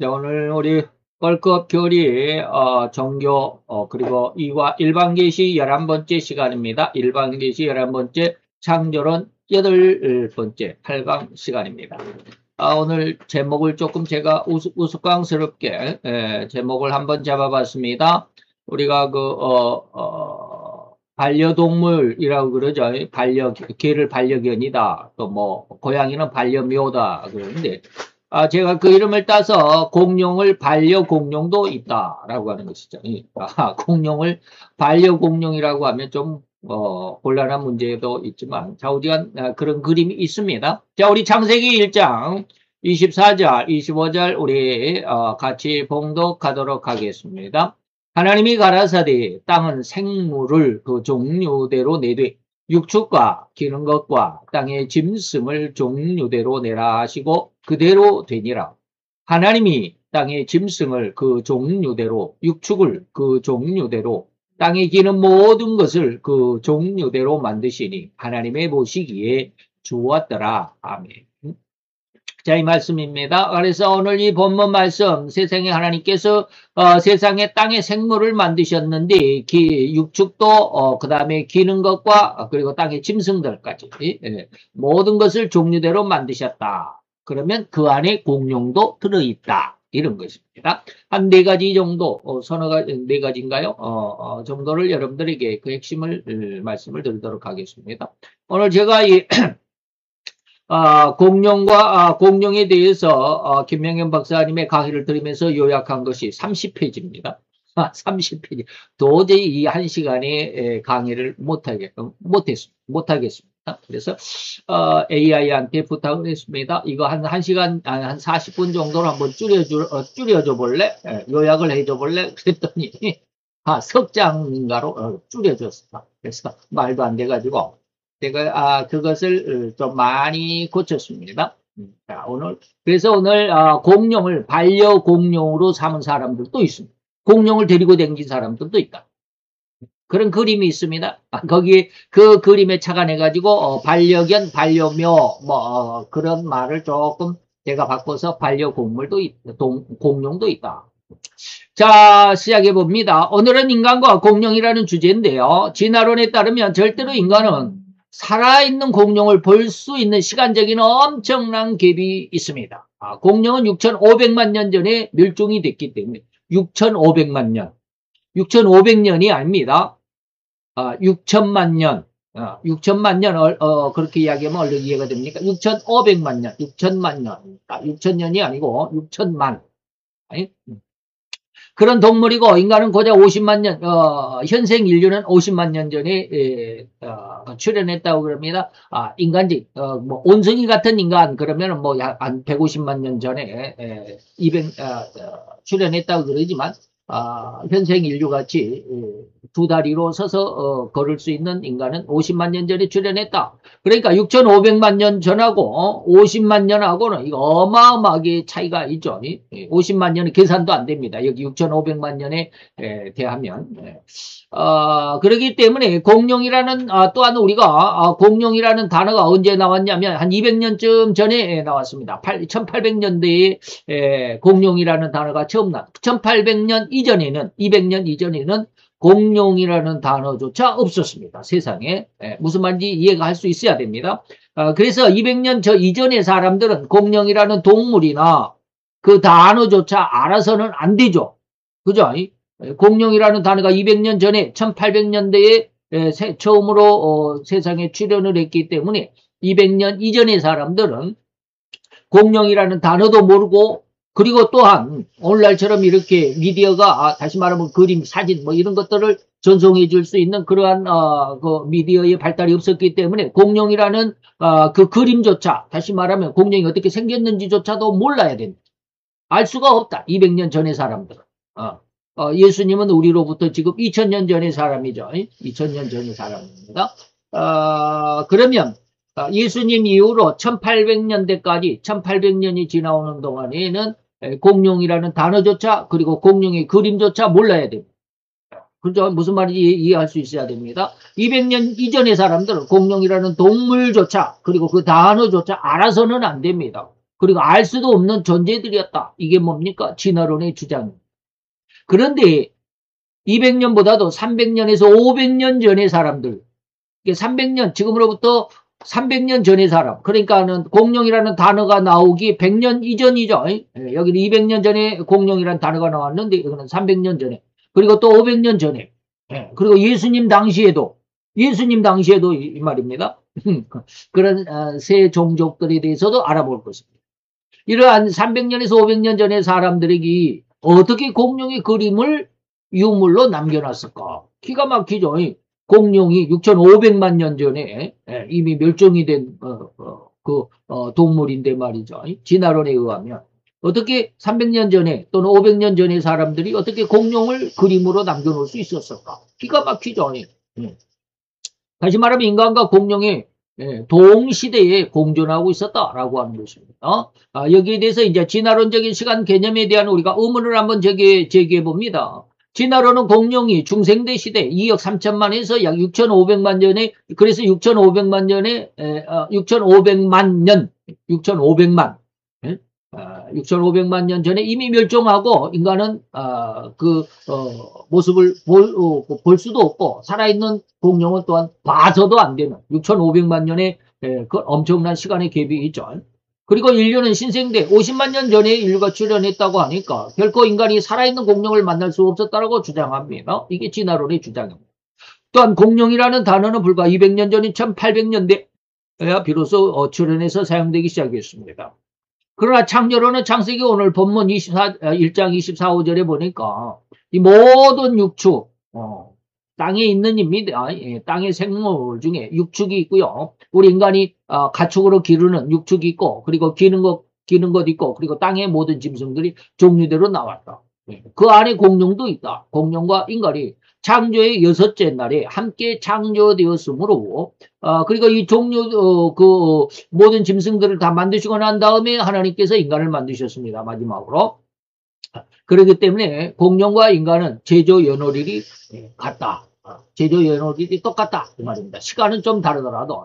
네, 오늘 우리 월급 교리 정교 그리고 이과 일반계시 11번째 시간입니다. 일반계시 11번째 창조론 8번째 8강 시간입니다. 오늘 제목을 조금 제가 우스꽝스럽게 제목을 한번 잡아봤습니다. 우리가 반려동물이라고 그러죠. 개를 반려견이다. 또 뭐 고양이는 반려묘다 그러는데 제가 그 이름을 따서 공룡을 반려공룡도 있다라고 하는 것이죠. 공룡을 반려공룡이라고 하면 좀 곤란한 문제도 있지만 좌우지간 그런 그림이 있습니다. 자, 우리 창세기 1장 24절, 25절 우리 같이 봉독하도록 하겠습니다. 하나님이 가라사대 땅은 생물을 그 종류대로 내되 육축과 기는 것과 땅의 짐승을 종류대로 내라 하시고 그대로 되니라. 하나님이 땅의 짐승을 그 종류대로 육축을 그 종류대로 땅에 기는 모든 것을 그 종류대로 만드시니 하나님의 보시기에 좋았더라. 아멘. 자, 이 말씀입니다. 그래서 오늘 이 본문 말씀, 세상에 하나님께서 세상에 땅에 생물을 만드셨는데 육축도 그 다음에 기는 것과 그리고 땅의 짐승들까지 모든 것을 종류대로 만드셨다. 그러면 그 안에 공룡도 들어있다. 이런 것입니다. 한 4가지 정도, 네 가지인가요? 정도를 여러분들에게 그 핵심을 말씀을 드리도록 하겠습니다. 오늘 제가 이 공룡에 대해서 김명현 박사님의 강의를 들으면서 요약한 것이 30페이지입니다. 30페이지. 도저히 이 1시간에 강의를 못하겠습니다. 그래서 AI한테 부탁을 했습니다. 이거 한 1시간, 한 40분 정도로 한번 줄여줘 볼래? 요약을 해줘 볼래? 그랬더니 석장인가로 줄여줬어. 그래서 말도 안 돼가지고 제가 그것을 좀 많이 고쳤습니다. 자, 그래서 오늘 공룡을 반려공룡으로 삼은 사람들도 있습니다. 공룡을 데리고 다닌 사람들도 있다. 그런 그림이 있습니다. 거기 그 그림에 착안해가지고 반려견, 반려묘 그런 말을 조금 제가 바꿔서 반려동물도 공룡도 있다. 자, 시작해 봅니다. 오늘은 인간과 공룡이라는 주제인데요. 진화론에 따르면 절대로 인간은 살아있는 공룡을 볼 수 있는 시간적인 엄청난 갭이 있습니다. 공룡은 6,500만 년 전에 멸종이 됐기 때문에 6,500만 년. 6,500년이 아닙니다. 6천만 년. 6천만 년 그렇게 이야기하면 얼른 이해가 됩니까? 6,500만 년. 6천만 년. 6천년이 아니고 6천만. 그런 동물이고 인간은 고작 50만 년, 현생 인류는 50만 년 전에 출현했다고 그럽니다. 인간지, 뭐 온성이 같은 인간 그러면 뭐 한 150만 년 전에 200 출현했다고 그러지만 현생 인류같이 두 다리로 서서 걸을 수 있는 인간은 50만 년 전에 출현했다. 그러니까 6,500만 년 전하고 50만 년하고는 이거 어마어마하게 차이가 있죠. 50만 년은 계산도 안 됩니다. 여기 6,500만 년에 대하면. 그렇기 때문에 공룡이라는 또한 우리가 공룡이라는 단어가 언제 나왔냐면 한 200년쯤 전에 나왔습니다. 1800년대에 공룡이라는 단어가 처음 나왔습니다. 1800년 이전에는 200년 이전에는 공룡이라는 단어조차 없었습니다. 세상에. 무슨 말인지 이해가 할 수 있어야 됩니다. 그래서 200년 저 이전의 사람들은 공룡이라는 동물이나 그 단어조차 알아서는 안 되죠. 그죠? 공룡이라는 단어가 200년 전에 1800년대에 처음으로 세상에 출현을 했기 때문에 200년 이전의 사람들은 공룡이라는 단어도 모르고 그리고 또한 오늘날처럼 이렇게 미디어가 다시 말하면 그림, 사진 뭐 이런 것들을 전송해 줄 수 있는 그러한 그 미디어의 발달이 없었기 때문에 공룡이라는 그 그림조차 다시 말하면 공룡이 어떻게 생겼는지조차도 몰라야 된다. 알 수가 없다. 200년 전의 사람들은. 예수님은 우리로부터 지금 2000년 전의 사람이죠. 2000년 전의 사람입니다. 그러면 예수님 이후로 1800년대까지 1800년이 지나오는 동안에는 공룡이라는 단어조차 그리고 공룡의 그림조차 몰라야 됩니다. 그죠? 무슨 말인지 이해할 수 있어야 됩니다. 200년 이전의 사람들은 공룡이라는 동물조차 그리고 그 단어조차 알아서는 안 됩니다. 그리고 알 수도 없는 존재들이었다. 이게 뭡니까? 진화론의 주장입니다. 그런데 200년보다도 300년에서 500년 전의 사람들, 300년, 지금으로부터 300년 전의 사람, 그러니까는 공룡이라는 단어가 나오기 100년 이전이죠. 여기는 200년 전에 공룡이라는 단어가 나왔는데 이거는 300년 전에, 그리고 또 500년 전에, 그리고 예수님 당시에도 이 말입니다. 그런 새 종족들에 대해서도 알아볼 것입니다. 이러한 300년에서 500년 전의 사람들에게 어떻게 공룡의 그림을 유물로 남겨놨을까? 기가 막히죠. 공룡이 6,500만 년 전에 이미 멸종이 된 동물인데 말이죠. 진화론에 의하면 어떻게 300년 전에 또는 500년 전의 사람들이 어떻게 공룡을 그림으로 남겨놓을 수 있었을까? 기가 막히죠. 다시 말하면 인간과 공룡이 동시대에 공존하고 있었다라고 하는 것입니다. 여기에 대해서 이제 진화론적인 시간 개념에 대한 우리가 의문을 한번 제기해 봅니다. 진화론은 공룡이 중생대 시대 2억 3천만에서 약 6,500만 년에, 그래서 6,500만 년에 6,500만 년 전에 이미 멸종하고 인간은 모습을 볼 수도 없고 살아있는 공룡은 또한 봐서도 안 되는 6,500만 년의 그 엄청난 시간의 갭이 있죠. 그리고 인류는 신생대 50만 년 전에 인류가 출현했다고 하니까 결코 인간이 살아있는 공룡을 만날 수 없었다고 주장합니다. 이게 진화론의 주장입니다. 또한 공룡이라는 단어는 불과 200년 전인 1800년대에야 비로소 출현해서 사용되기 시작했습니다. 그러나 창조론은 창세기 오늘 본문 1장 24, 5절에 보니까 이 모든 육축, 땅에 있는 입니다. 땅의 생물 중에 육축이 있고요. 우리 인간이 가축으로 기르는 육축이 있고, 그리고 기는 것 있고, 그리고 땅의 모든 짐승들이 종류대로 나왔다. 그 안에 공룡도 있다. 공룡과 인간이 창조의 6째 날에 함께 창조되었으므로, 그리고 이 모든 짐승들을 다 만드시고 난 다음에 하나님께서 인간을 만드셨습니다. 마지막으로. 그렇기 때문에 공룡과 인간은 제조 연월일이 같다. 제조 연월일이 똑같다. 그 말입니다. 시간은 좀 다르더라도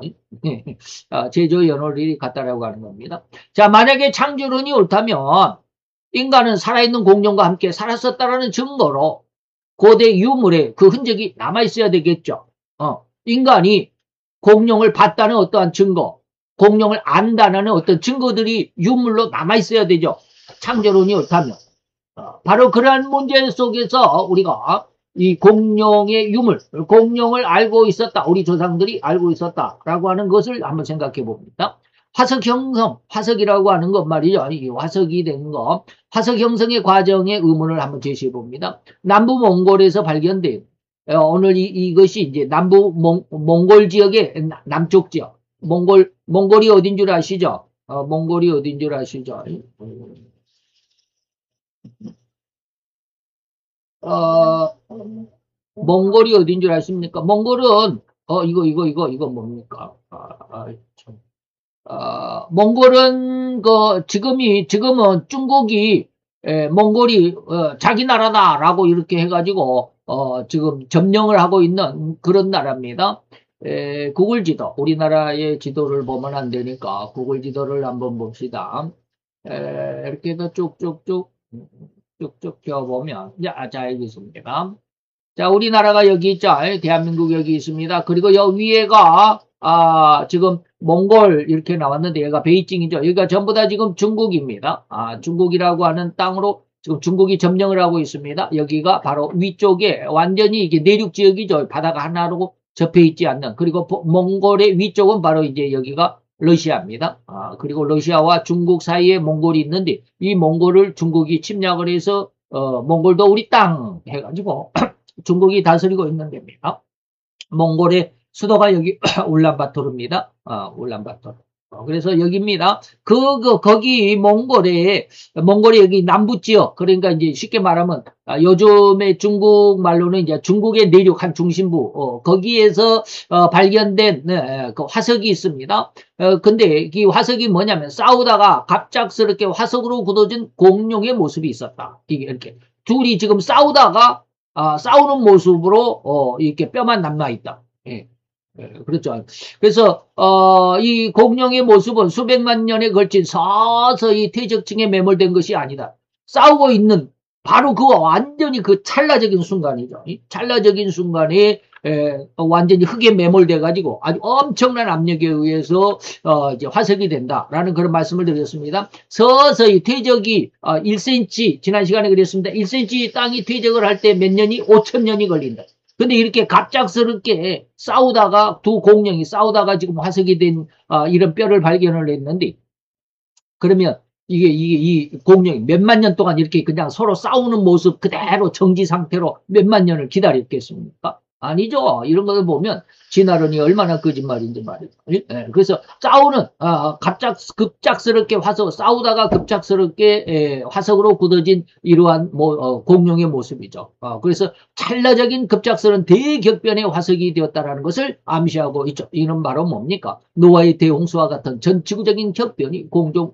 제조 연월일이 같다라고 하는 겁니다. 자, 만약에 창조론이 옳다면 인간은 살아있는 공룡과 함께 살았었다라는 증거로 고대 유물에 그 흔적이 남아있어야 되겠죠. 인간이 공룡을 봤다는 어떠한 증거, 공룡을 안다는 어떤 증거들이 유물로 남아있어야 되죠. 창조론이 옳다면. 바로 그러한 문제 속에서 우리가 이 공룡의 유물, 공룡을 알고 있었다. 우리 조상들이 알고 있었다라고 하는 것을 한번 생각해 봅니다. 화석 형성, 화석이라고 하는 것 말이죠. 이 화석이 된 거, 화석 형성의 과정의 의문을 한번 제시해 봅니다. 남부 몽골에서 발견된, 오늘 이것이 이제 남부 몽골 지역의 남쪽 지역, 몽골이 어딘 줄 아시죠? 몽골이 어딘 줄 아시죠? 몽골이 어딘 줄 아십니까? 몽골은, 이거 뭡니까? 몽골은, 지금은 중국이, 몽골이, 자기 나라다라고 이렇게 해가지고, 지금 점령을 하고 있는 그런 나라입니다. 구글 지도, 우리나라의 지도를 보면 안 되니까, 구글 지도를 한번 봅시다. 이렇게 해서 쭉쭉 펴보면, 자, 여기 있습니다. 자, 우리나라가 여기 있죠. 대한민국 여기 있습니다. 그리고 여기 위에가, 지금 몽골 이렇게 나왔는데 얘가 베이징이죠. 여기가 전부 다 지금 중국입니다. 중국이라고 하는 땅으로 지금 중국이 점령을 하고 있습니다. 여기가 바로 위쪽에 완전히 이게 내륙 지역이죠. 바다가 하나로 접해 있지 않는. 그리고 몽골의 위쪽은 바로 이제 여기가 러시아입니다. 그리고 러시아와 중국 사이에 몽골이 있는데 이 몽골을 중국이 침략을 해서 몽골도 우리 땅 해가지고 중국이 다스리고 있는 데입니다. 몽골의 수도가 여기 울란바토르입니다. 울란바토르. 그래서 여기입니다. 거기 몽골이 여기 남부 지역, 그러니까 이제 쉽게 말하면, 요즘에 중국 말로는 이제 중국의 내륙 한 중심부, 거기에서, 발견된, 그 화석이 있습니다. 근데 이 화석이 뭐냐면 싸우다가 갑작스럽게 화석으로 굳어진 공룡의 모습이 있었다. 이게 이렇게. 둘이 지금 싸우다가, 싸우는 모습으로, 이렇게 뼈만 남아있다. 예. 그렇죠. 그래서 이 공룡의 모습은 수백만 년에 걸친 서서히 퇴적층에 매몰된 것이 아니다. 싸우고 있는 바로 그 완전히 그 찰나적인 순간이죠. 이 찰나적인 순간에 완전히 흙에 매몰돼 가지고 아주 엄청난 압력에 의해서 이제 화석이 된다라는 그런 말씀을 드렸습니다. 서서히 퇴적이 1cm 지난 시간에 그랬습니다. 1cm 땅이 퇴적을 할 때 몇 년이 5천 년이 걸린다. 근데 이렇게 갑작스럽게 싸우다가 두 공룡이 싸우다가 지금 화석이 된 이런 뼈를 발견을 했는데 그러면 이게 이 공룡이 몇만 년 동안 이렇게 그냥 서로 싸우는 모습 그대로 정지 상태로 몇만 년을 기다렸겠습니까? 아니죠. 이런 걸 보면 진화론이 얼마나 거짓말인지 말이죠. 그래서 싸우는 급작스럽게 싸우다가 급작스럽게 화석으로 굳어진 이러한 공룡의 모습이죠. 그래서 찰나적인 급작스러운 대격변의 화석이 되었다라는 것을 암시하고 있죠. 이는 바로 뭡니까? 노아의 대홍수와 같은 전 지구적인 격변이 공룡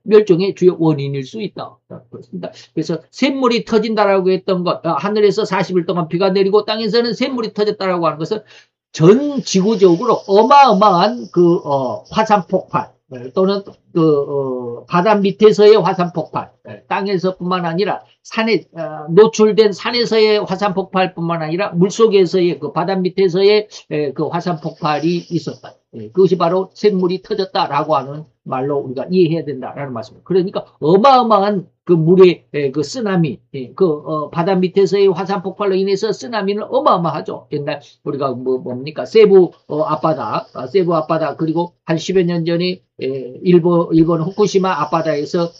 멸종의 주요 원인일 수 있다. 그렇습니다. 그래서 샘물이 터진다라고 했던 것, 하늘에서 40일 동안 비가 내리고 땅에서는 샘물이 터졌다라고 하는 것은 전 지구적으로 어마어마한 그 화산 폭발 또는 그 바다 밑에서의 화산 폭발, 땅에서뿐만 아니라 산에 노출된 산에서의 화산 폭발뿐만 아니라 물속에서의 그 바다 밑에서의 그 화산 폭발이 있었다. 그것이 바로 샘물이 터졌다라고 하는 말로 우리가 이해해야 된다라는 말씀입니다. 그러니까 어마어마한 그 물의 그 쓰나미, 그 바다 밑에서의 화산 폭발로 인해서 쓰나미는 어마어마하죠. 옛날 우리가 뭡니까 세부 앞바다 그리고 한 10여 년 전에 일본 후쿠시마 앞바다에서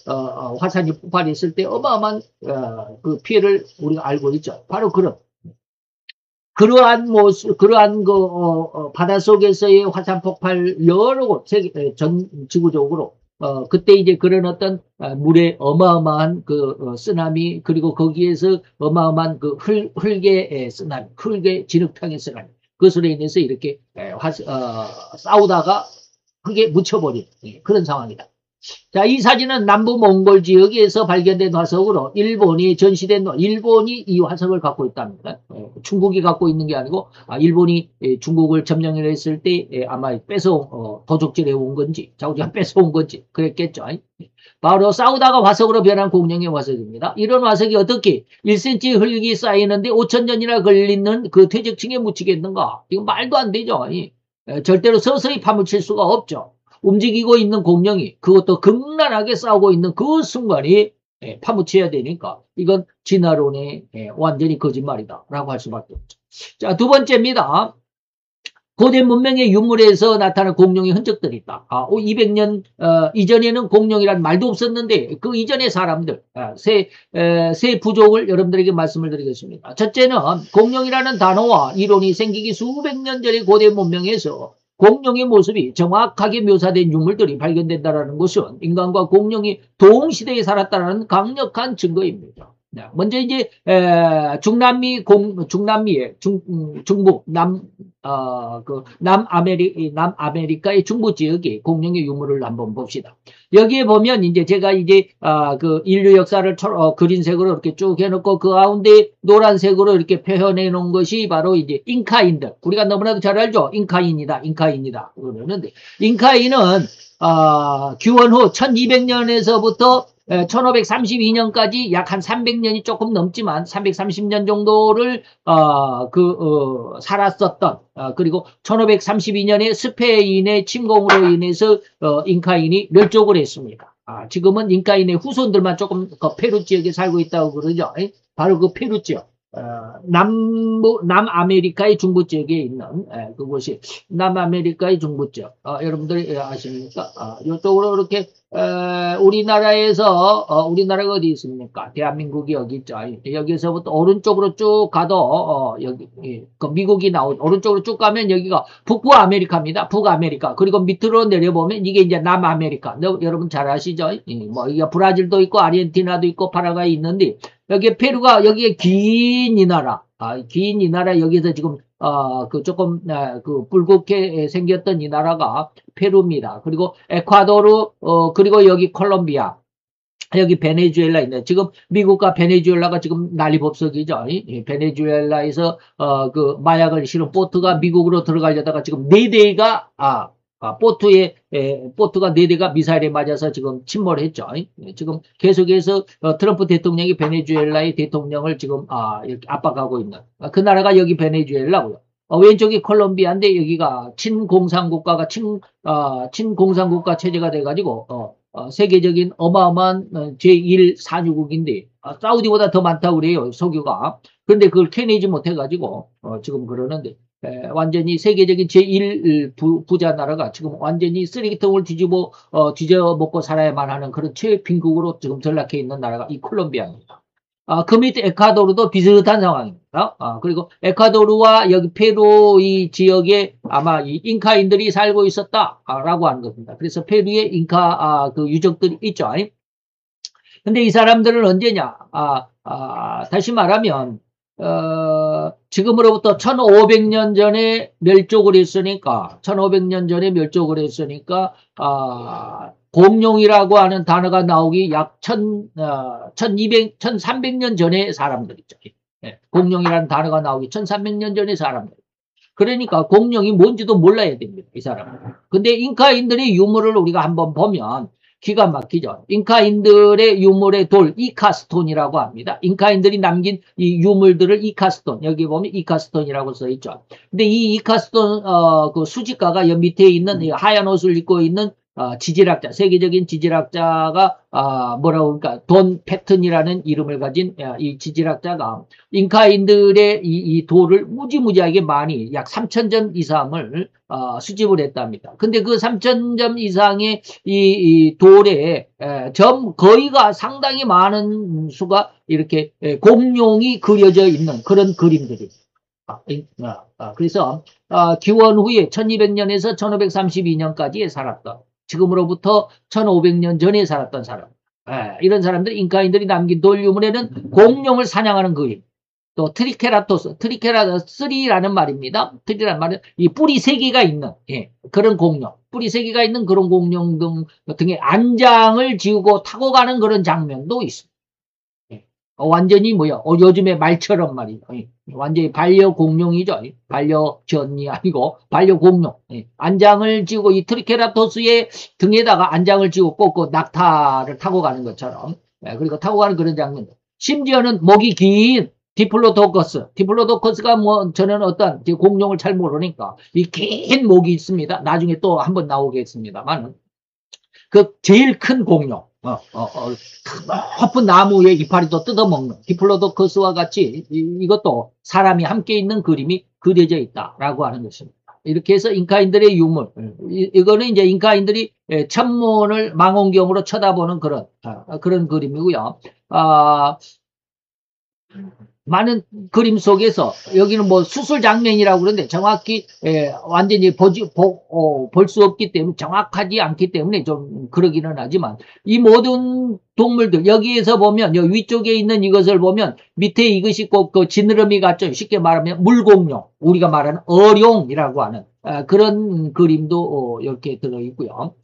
화산이 폭발했을 때 어마어마한 그 피해를 우리가 알고 있죠. 바로 그러한 모습, 그러한 바닷속에서의 화산 폭발 여러 곳, 전 지구적으로, 그때 이제 그런 어떤, 물의 어마어마한 쓰나미, 그리고 거기에서 어마어마한 흙의 쓰나미, 흙의 진흙탕의 쓰나미. 그것으로 인해서 이렇게, 싸우다가 흙에 묻혀버린, 그런 상황이다. 자, 이 사진은 남부 몽골 지역에서 발견된 화석으로 일본이 이 화석을 갖고 있답니다. 중국이 갖고 있는 게 아니고 일본이 중국을 점령을 했을 때 아마 도적질해 온 건지 자우지가 뺏어온 건지 그랬겠죠. 바로 싸우다가 화석으로 변한 공룡의 화석입니다. 이런 화석이 어떻게 1cm 흙이 쌓이는데 5천 년이나 걸리는 그 퇴적층에 묻히겠는가? 이건 말도 안 되죠. 절대로 서서히 파묻힐 수가 없죠. 움직이고 있는 공룡이 그것도 극란하게 싸우고 있는 그 순간이 파묻혀야 되니까 이건 진화론의 완전히 거짓말이다 라고 할 수밖에 없죠. 자, 두 번째입니다. 고대 문명의 유물에서 나타난 공룡의 흔적들이 있다. 200년 이전에는 공룡이란 말도 없었는데 그 이전의 사람들 세 부족을 여러분들에게 말씀을 드리겠습니다. 첫째는 공룡이라는 단어와 이론이 생기기 수백 년 전의 고대 문명에서 공룡의 모습이 정확하게 묘사된 유물들이 발견된다는 것은 인간과 공룡이 동시대에 살았다는 강력한 증거입니다. 먼저 이제 중남미의 중부 남아메리카의 중부 지역의 공룡의 유물을 한번 봅시다. 여기에 보면 이제 제가 이제 그 인류 역사를 그린색으로 이렇게 쭉 해놓고 그 가운데 노란색으로 이렇게 표현해 놓은 것이 바로 이제 잉카인들. 우리가 너무나도 잘 알죠. 잉카인이다. 그러는데 잉카인은 규원 후 1200년에서부터 1532년까지 약 한 300년이 조금 넘지만 330년 정도를 살았었던 그리고 1532년에 스페인의 침공으로 인해서 잉카인이 멸족을 했습니다. 지금은 잉카인의 후손들만 조금 그 페루 지역에 살고 있다고 그러죠. 바로 그 페루 지역. 남아메리카의 중부 지역에 있는 그곳이 남아메리카의 중부 지역. 여러분들이 아십니까? 이쪽으로 이렇게 우리나라가 어디 있습니까? 대한민국이 여기 있죠. 여기서부터 오른쪽으로 쭉 가도 여기 그 미국이 오른쪽으로 쭉 가면 여기가 북부아메리카입니다. 북아메리카. 그리고 밑으로 내려보면 이게 이제 남아메리카. 여러분 잘 아시죠? 뭐 여기가 브라질도 있고 아르헨티나도 있고 파라과이 있는데 여기 페루가 여기에 긴 이 나라. 긴 이 나라 여기서 지금 조금 붉게 생겼던 이 나라가 페루입니다. 그리고 에콰도르 그리고 여기 콜롬비아 여기 베네수엘라 있네. 지금 미국과 베네수엘라가 지금 난리법석이죠. 이 베네수엘라에서 그 마약을 실은 보트가 미국으로 들어가려다가 지금 4대가 보트가 4대가 미사일에 맞아서 지금 침몰했죠. 지금 계속해서 트럼프 대통령이 베네수엘라의 대통령을 지금 이렇게 압박하고 있는 그 나라가 여기 베네수엘라고요. 왼쪽이 콜롬비아인데 여기가 친공산국가가 친공산국가 체제가 돼가지고 세계적인 어마어마한 제1 산유국인데 사우디보다 더 많다고 그래요. 석유가. 그런데 그걸 캐내지 못해가지고 지금 그러는데 완전히 세계적인 제1 부자 나라가 지금 완전히 쓰레기통을 뒤집어 먹고 살아야만 하는 그런 최貧국으로 지금 전락해 있는 나라가 이 콜롬비아입니다. 그 밑에 에콰도르도 비슷한 상황입니다. 그리고 에콰도르와 여기 페루 이 지역에 아마 이 잉카인들이 살고 있었다라고 하는 겁니다. 그래서 페루에 잉카 그 유적들이 있죠. 근데 이 사람들은 언제냐? 다시 말하면 지금으로부터 1500년 전에 멸족을 했으니까 1500년 전에 멸족을 했으니까 공룡이라고 하는 단어가 나오기 약 1300년 전의 사람들이죠. 공룡이라는 단어가 나오기 1300년 전의 사람들. 그러니까 공룡이 뭔지도 몰라야 됩니다. 이 사람은. 근데 잉카인들의 유물을 우리가 한번 보면 기가 막히죠. 잉카인들의 유물의 돌, 이카스톤이라고 합니다. 잉카인들이 남긴 이 유물들을 이카스톤, 여기 보면 이카스톤이라고 써 있죠. 근데 이 이카스톤, 그 수집가가 여기 밑에 있는 하얀 옷을 입고 있는 지질학자, 세계적인 지질학자가, 뭐라고, 그러니까, 돈 패튼이라는 이름을 가진 이 지질학자가 잉카인들의 이 돌을 무지무지하게 많이, 약 3,000점 이상을, 수집을 했답니다. 근데 그 3,000점 이상의 이 돌에, 거의가 상당히 많은 수가 이렇게 공룡이 그려져 있는 그런 그림들이. 그래서, 기원 후에 1200년에서 1532년까지에 살았던, 지금으로부터 1500년 전에 살았던 사람. 이런 사람들, 잉카인들이 남긴 돌 유물에는 공룡을 사냥하는 그림. 또 트리케라토스라는 말입니다. 트리라는 말은 이 뿌리 3개가 있는 그런 공룡. 뿌리 3개가 있는 그런 공룡 등의 안장을 지우고 타고 가는 그런 장면도 있습니다. 완전히 요즘에 말처럼 말이죠. 완전히 반려공룡이죠. 반려견이 아니고 반려공룡. 안장을 쥐고 이 트리케라토스의 등에다가 안장을 쥐고 꽂고 낙타를 타고 가는 것처럼. 그리고 타고 가는 그런 장면. 심지어는 목이 긴 디플로도커스가 저는 어떤 공룡을 잘 모르니까 이 긴 목이 있습니다. 나중에 또 한번 나오겠습니다만 그 제일 큰 공룡. 높은 나무의 이파리도 뜯어먹는 디플로도커스와 같이 이것도 사람이 함께 있는 그림이 그려져 있다라고 하는 것입니다. 이렇게 해서 잉카인들의 유물, 이거는 이제 잉카인들이 천문을 망원경으로 쳐다보는 그런 그림이고요. 많은 그림 속에서 여기는 수술 장면이라고 그러는데 정확히 완전히 볼 수 없기 때문에 정확하지 않기 때문에 좀 그러기는 하지만 이 모든 동물들 여기에서 보면 여기 위쪽에 있는 이것을 보면 밑에 이것이 꼭 그 지느러미 같죠. 쉽게 말하면 물공룡, 우리가 말하는 어룡이라고 하는 그런 그림도 이렇게 들어 있고요.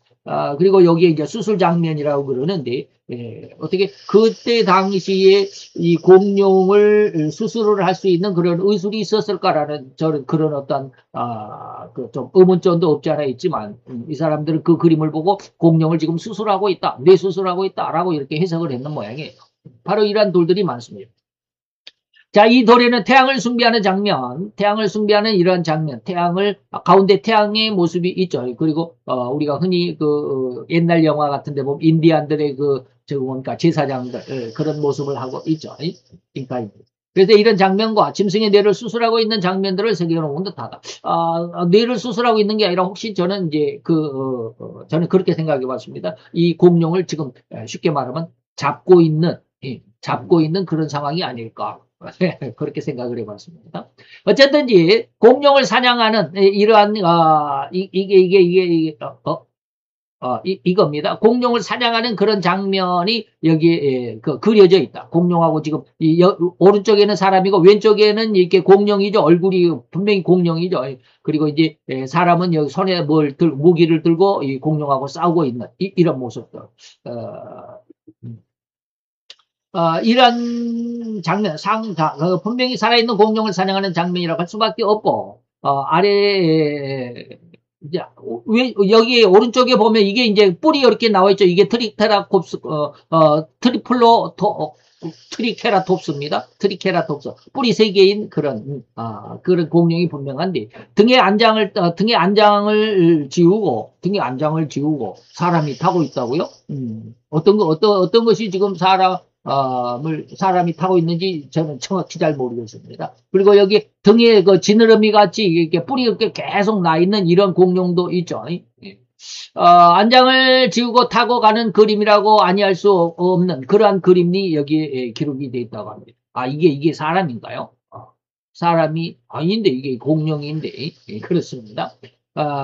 그리고 여기에 이제 수술 장면이라고 그러는데, 어떻게 그때 당시에 이 공룡을 수술을 할 수 있는 그런 의술이 있었을까라는 저는 그런 어떤, 그 좀 의문점도 없지 않아 있지만, 이 사람들은 그 그림을 보고 공룡을 지금 수술하고 있다, 뇌수술하고 있다라고 이렇게 해석을 했는 모양이에요. 바로 이러한 돌들이 많습니다. 자, 이 돌에는 태양을 숭배하는 장면, 태양을 숭배하는 이러한 장면, 가운데 태양의 모습이 있죠. 그리고, 우리가 흔히 옛날 영화 같은 데 보면 인디안들의 그러니까 제사장들, 그런 모습을 하고 있죠. 잉카인들. 그래서 이런 장면과 짐승의 뇌를 수술하고 있는 장면들을 새겨놓은 듯하다. 뇌를 수술하고 있는 게 아니라 혹시 저는 이제 저는 그렇게 생각해 봤습니다. 이 공룡을 지금 쉽게 말하면 잡고 있는 그런 상황이 아닐까. 그렇게 생각을 해봤습니다. 어쨌든지 공룡을 사냥하는 이러한 이겁니다. 공룡을 사냥하는 그런 장면이 여기에 그려져 있다. 공룡하고 지금 오른쪽에는 사람이고 왼쪽에는 이렇게 공룡이죠. 얼굴이 분명히 공룡이죠. 그리고 이제 사람은 여기 손에 무기를 들고 이 공룡하고 싸우고 있는 이런 모습들. 이런 장면, 분명히 살아있는 공룡을 사냥하는 장면이라고 할 수밖에 없고, 아래에, 이제, 여기 오른쪽에 보면 이게 이제 뿔이 이렇게 나와 있죠. 이게 트리케라톱스입니다. 트리케라톱스. 뿔이 세 개인 그런 공룡이 분명한데, 등에 안장을 지우고 사람이 타고 있다고요? 어떤 것이 지금 사람이 타고 있는지 저는 정확히 잘 모르겠습니다. 그리고 여기 등에 그 지느러미 같이 이렇게 뿔이 이렇게 계속 나 있는 이런 공룡도 있죠. 안장을 지우고 타고 가는 그림이라고 아니할 수 없는 그러한 그림이 여기에 기록이 되어 있다고 합니다. 이게 사람인가요? 사람이 아닌데 이게 공룡인데 그렇습니다.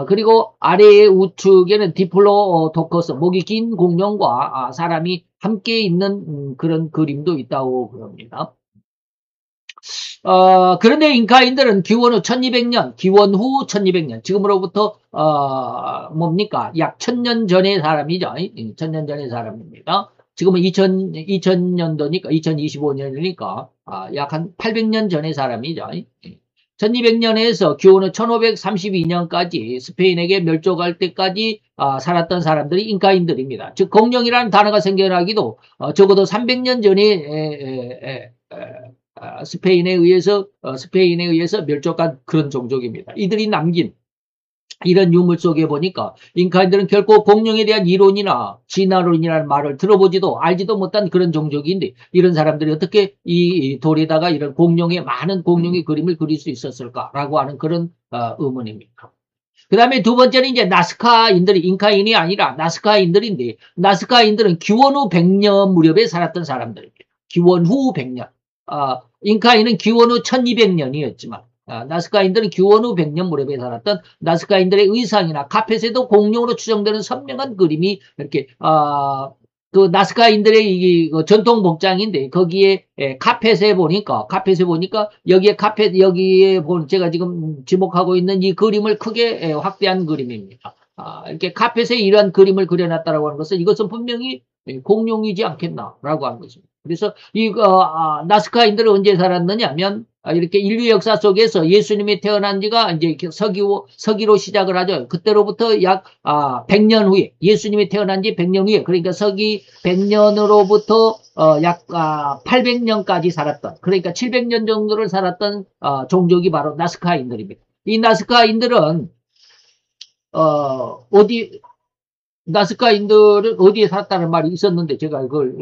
그리고 아래의 우측에는 디플로도커스, 목이 긴 공룡과 사람이 함께 있는 그런 그림도 있다고 그럽니다. 그런데 잉카인들은 기원 후 1200년, 지금으로부터, 뭡니까? 약 1000년 전의 사람이죠. 1000년 전의 사람입니다. 지금은 2000년도니까, 2025년이니까, 약 한 800년 전의 사람이죠. 1200년에서 기원 후 1532년까지 스페인에게 멸족할 때까지 살았던 사람들이 잉카인들입니다. 즉 공룡이라는 단어가 생겨나기도 적어도 300년 전에 스페인에 의해서 멸족한 그런 종족입니다. 이들이 남긴 이런 유물 속에 보니까 잉카인들은 결코 공룡에 대한 이론이나 진화론이라는 말을 들어보지도 알지도 못한 그런 종족인데 이런 사람들이 어떻게 이 돌에다가 이런 많은 공룡의 그림을 그릴 수 있었을까라고 하는 그런 의문입니다. 그 다음에 두 번째는 이제 나스카인들이 잉카인이 아니라 나스카인들인데 나스카인들은 기원 후 100년 무렵에 살았던 사람들입니다. 기원 후 100년. 잉카인은 기원 후 1200년이었지만 나스카인들은 기원 후 100년 무렵에 살았던 나스카인들의 의상이나 카펫에도 공룡으로 추정되는 선명한 그림이 이렇게 그 나스카인들의 이 전통 복장인데 거기에 카펫에 보니까 여기에 제가 지금 지목하고 있는 이 그림을 크게 확대한 그림입니다. 이렇게 카펫에 이러한 그림을 그려놨다라고 하는 것은 이것은 분명히 공룡이지 않겠나라고 하는 것입니다. 그래서 나스카인들은 언제 살았느냐면 이렇게 인류 역사 속에서 예수님이 태어난 지가 이제 서기로 시작을 하죠. 그때로부터 약 100년 후에 예수님이 태어난 지 100년 후에 그러니까 서기 100년으로부터 약 800년까지 살았던 그러니까 700년 정도를 살았던 종족이 바로 나스카인들입니다. 이 나스카인들은 나스카인들은 어디에 살았다는 말이 있었는데 제가 이걸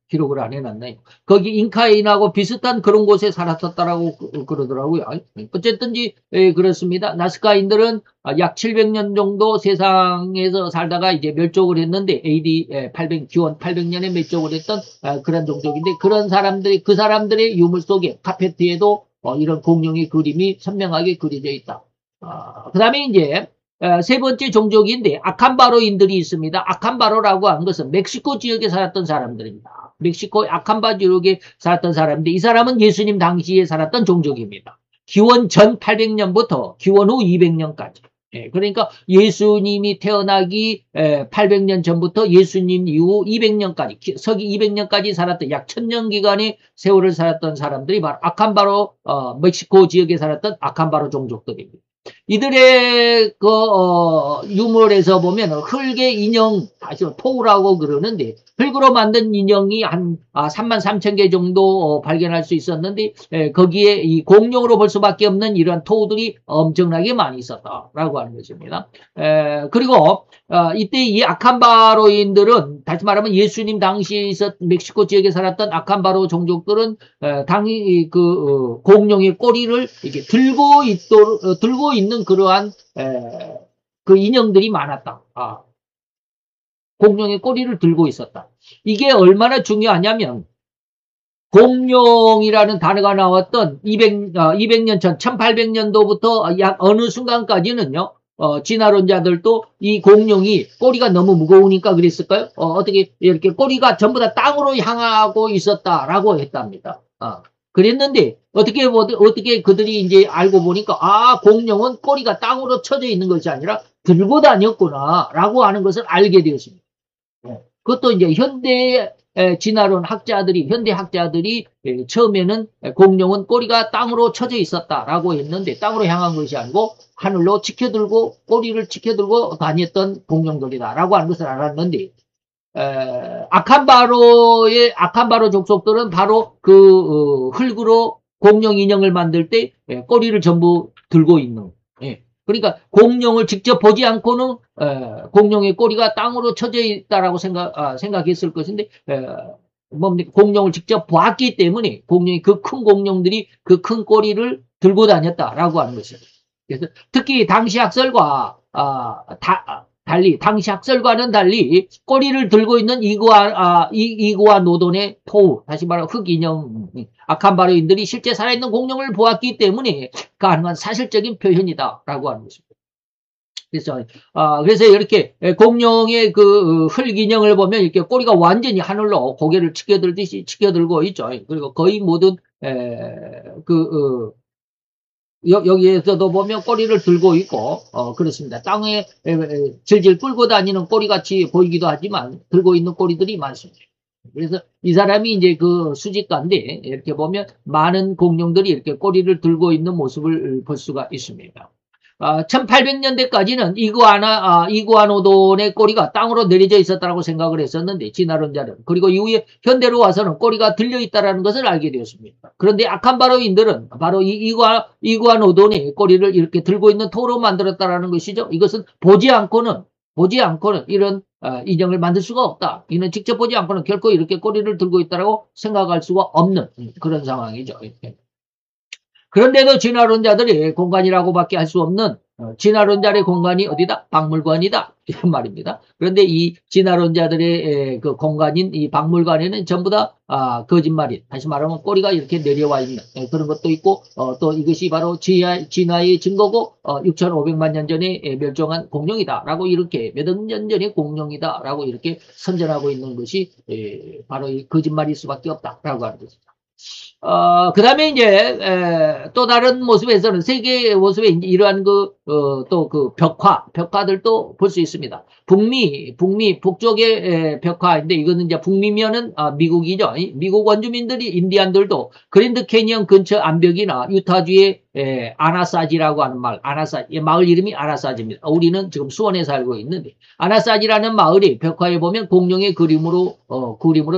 기록을 안 해놨나요? 거기 잉카인하고 비슷한 그런 곳에 살았었다라고 그러더라고요. 어쨌든지 그렇습니다. 나스카인들은 약 700년 정도 세상에서 살다가 이제 멸족을 했는데 AD 기원 800년에 멸족을 했던 그런 종족인데 그 사람들의 유물 속에 카페트에도 이런 공룡의 그림이 선명하게 그려져 있다. 그 다음에 이제 세 번째 종족인데 아칸바로인들이 있습니다. 아칸바로라고 하는 것은 멕시코 지역에 살았던 사람들입니다. 멕시코 아칸바 지역에 살았던 사람인데 이 사람은 예수님 당시에 살았던 종족입니다. 기원 전 800년부터 기원 후 200년까지. 그러니까 예수님이 태어나기 800년 전부터 예수님 이후 200년까지 서기 200년까지 살았던 약 1000년 기간의 세월을 살았던 사람들이 바로 아칸바로 멕시코 지역에 살았던 아칸바로 종족들입니다. 이들의 유물에서 보면 흙의 인형, 다시 토우라고 그러는데 흙으로 만든 인형이 한 33,000개 정도 발견할 수 있었는데 거기에 이 공룡으로 볼 수밖에 없는 이러한 토우들이 엄청나게 많이 있었다라고 하는 것입니다. 그리고 이때 이 아칸바로인들은 다시 말하면 예수님 당시에 멕시코 지역에 살았던 아칸바로 종족들은 당연히 공룡의 꼬리를 이렇게 들고 있는 그러한 그 인형들이 많았다. 공룡의 꼬리를 들고 있었다. 이게 얼마나 중요하냐면 공룡이라는 단어가 나왔던 200년 전 1800년도부터 약 어느 순간까지는요. 진화론자들도 이 공룡이 꼬리가 너무 무거우니까 그랬을까요? 어떻게 이렇게 꼬리가 전부 다 땅으로 향하고 있었다라고 했답니다. 그랬는데 어떻게 그들이 이제 알고 보니까 공룡은 꼬리가 땅으로 쳐져 있는 것이 아니라 들고 다녔구나라고 하는 것을 알게 되었습니다. 그것도 이제 진화론 학자들이, 현대 학자들이 처음에는 공룡은 꼬리가 땅으로 쳐져 있었다라고 했는데 땅으로 향한 것이 아니고 하늘로 치켜들고 꼬리를 치켜들고 다녔던 공룡들이다라고 하는 것을 알았는데 아칸바로 족속들은 바로 그 흙으로 공룡 인형을 만들 때 꼬리를 전부 들고 있는. 그러니까 공룡을 직접 보지 않고는 공룡의 꼬리가 땅으로 쳐져 있다라고 생각했을 것인데 공룡을 직접 보았기 때문에 공룡이 그 큰 공룡들이 그 큰 꼬리를 들고 다녔다라고 하는 것입니다. 그래서 특히 당시 학설과 당시 학설과는 달리 꼬리를 들고 있는 이구아노돈의 토우, 다시 말하면 흑인형, 아칸바로인들이 실제 살아있는 공룡을 보았기 때문에 가능한 사실적인 표현이다라고 하는 것입니다. 그래서 이렇게 공룡의 그 흑인형을 보면 이렇게 꼬리가 완전히 하늘로 고개를 치켜들듯이 치켜들고 있죠. 그리고 거의 모든 여기에서도 보면 꼬리를 들고 있고, 그렇습니다. 땅에 질질 끌고 다니는 꼬리같이 보이기도 하지만, 들고 있는 꼬리들이 많습니다. 그래서 이 사람이 이제 그 수집가인데, 이렇게 보면 많은 공룡들이 이렇게 꼬리를 들고 있는 모습을 볼 수가 있습니다. 1800년대까지는 이구아노돈의 꼬리가 땅으로 내려져 있었다고 생각을 했었는데, 진화론자는. 그리고 이후에 현대로 와서는 꼬리가 들려있다는 것을 알게 되었습니다. 그런데 아칸바로인들은 바로 이구아노돈의 꼬리를 이렇게 들고 있는 토로 만들었다는 것이죠. 이것은 보지 않고는 이런 인형을 만들 수가 없다. 이는 직접 보지 않고는 결코 이렇게 꼬리를 들고 있다고 생각할 수가 없는 그런 상황이죠. 그런데도 진화론자들이 공간이라고밖에 할 수 없는 진화론자의 공간이 어디다? 박물관이다. 이런 말입니다. 그런데 이 진화론자들의 그 공간인 이 박물관에는 전부 다 거짓말인, 다시 말하면 꼬리가 이렇게 내려와 있는 그런 것도 있고 또 이것이 바로 진화의 증거고 6,500만 년 전에 멸종한 공룡이다라고 이렇게 몇 억 년 전의 공룡이다라고 이렇게 선전하고 있는 것이 바로 이 거짓말일 수밖에 없다라고 하는 것입니다. 그 다음에 이제, 또 다른 모습에서는, 세계의 모습에 이제 이러한 또 벽화들도 볼 수 있습니다. 북쪽의 벽화인데, 이거는 이제 북미면은, 미국이죠. 미국 원주민들이, 인디안들도 그랜드 캐니언 근처 암벽이나 유타주의 아나사지라고 하는 마을 이름이 아나사지입니다. 우리는 지금 수원에 살고 있는데, 아나사지라는 마을이 벽화에 보면 공룡의 그림으로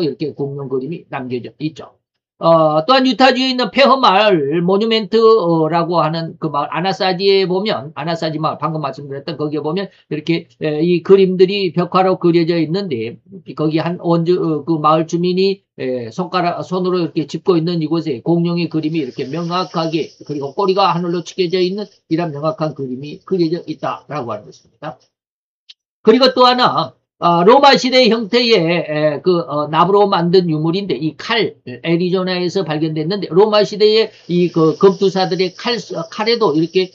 이렇게 공룡 그림이 남겨져 있죠. 또한 유타주에 있는 페허마을 모뉴멘트라고 하는 그 마을 아나사지에 보면 아나사지 마을 방금 말씀드렸던 거기에 보면 이렇게 이 그림들이 벽화로 그려져 있는데 거기 한 그 마을 주민이 손으로 이렇게 짚고 있는 이곳에 공룡의 그림이 이렇게 명확하게 그리고 꼬리가 하늘로 치켜져 있는 이런 명확한 그림이 그려져 있다라고 하는 것입니다. 그리고 또 하나 로마 시대 형태의 나무로 만든 유물인데 이 칼 애리조나에서 발견됐는데 로마 시대의 이 검투사들의 칼에도 이렇게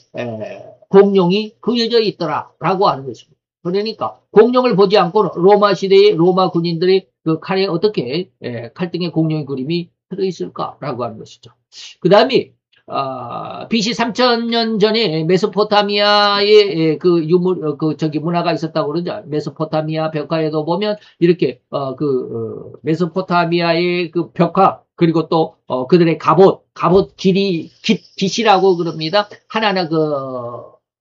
공룡이 그려져 있더라라고 하는 것입니다. 그러니까 공룡을 보지 않고는 로마 시대의 로마 군인들의 그 칼에 어떻게 칼등에 공룡의 그림이 들어있을까라고 하는 것이죠. 그 다음에 BC 3000년 전에 메소포타미아의 그 유물, 문화가 있었다고 그러죠. 메소포타미아 벽화에도 보면 이렇게, 메소포타미아의 그 벽화, 그리고 또, 그들의 갑옷 깃이라고 그럽니다. 하나하나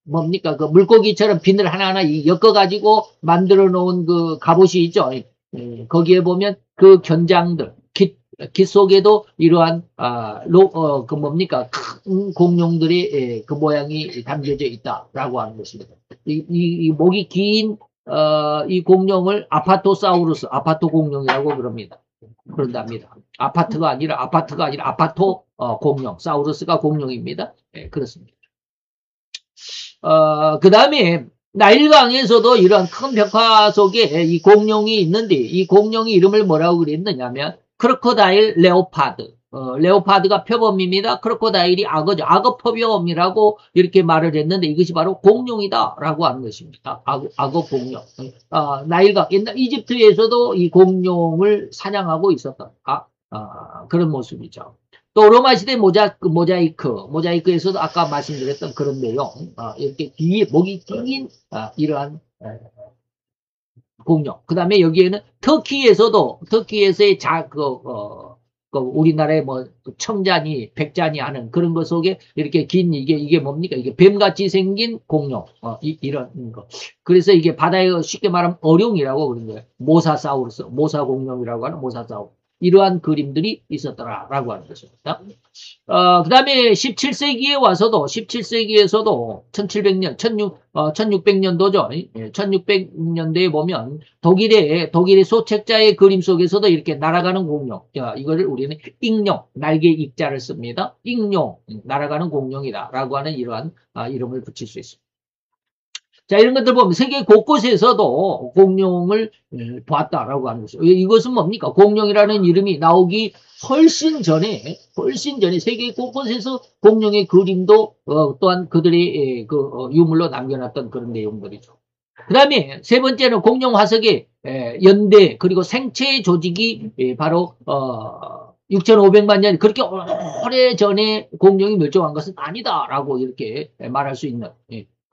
뭡니까, 물고기처럼 비늘 하나하나 엮어가지고 만들어 놓은 그 갑옷이 있죠. 거기에 보면 그 견장들, 깃 속에도 이러한 큰 공룡들의 그 모양이 담겨져 있다라고 하는 것입니다. 이 목이 긴 이 공룡을 아파토 공룡이라고 그런답니다. 아파토가 아니라 아파토 공룡, 사우루스가 공룡입니다. 그렇습니다. 그 다음에 나일강에서도 이러한 큰 벽화 속에 이 공룡이 있는데 이 공룡이 이름을 뭐라고 그랬느냐면 크로코다일 레오파드. 레오파드가 표범입니다. 크로코다일이 악어죠. 악어 표범이라고 이렇게 말을 했는데 이것이 바로 공룡이다라고 하는 것입니다. 악어 공룡. 나일강, 옛날 이집트에서도 이 공룡을 사냥하고 있었던 그런 모습이죠. 또 로마 시대 모자이크에서도 아까 말씀드렸던 그런 내용, 이렇게 목이 긴 이러한 공룡. 그 다음에 여기에는 터키에서의 우리나라의 뭐 청자니, 백자니 하는 그런 것 속에 이렇게 긴 이게 뭡니까? 이게 뱀같이 생긴 공룡. 이런 거. 그래서 이게 바다에 쉽게 말하면 어룡이라고 그런 거예요. 모사사우루스, 모사공룡이라고 하는 모사사우루스. 이러한 그림들이 있었더라라고 하는 것입니다. 그 다음에 17세기에 와서도, 17세기에서도 1700년, 1600년도죠. 1600년대에 보면 독일의 소책자의 그림 속에서도 이렇게 날아가는 공룡. 이거를 우리는 익룡, 날개 익자를 씁니다. 익룡, 날아가는 공룡이다라고 하는 이러한 이름을 붙일 수 있습니다. 자, 이런 것들 보면 세계 곳곳에서도 공룡을 보았다라고 하는 것이죠. 이것은 뭡니까? 공룡이라는 이름이 나오기 훨씬 전에 세계 곳곳에서 공룡의 그림도 또한 그들의 유물로 남겨놨던 그런 내용들이죠. 그 다음에 세 번째는 공룡 화석의 연대 그리고 생체 조직이 바로 6,500만 년 그렇게 오래 전에 공룡이 멸종한 것은 아니다라고 이렇게 말할 수 있는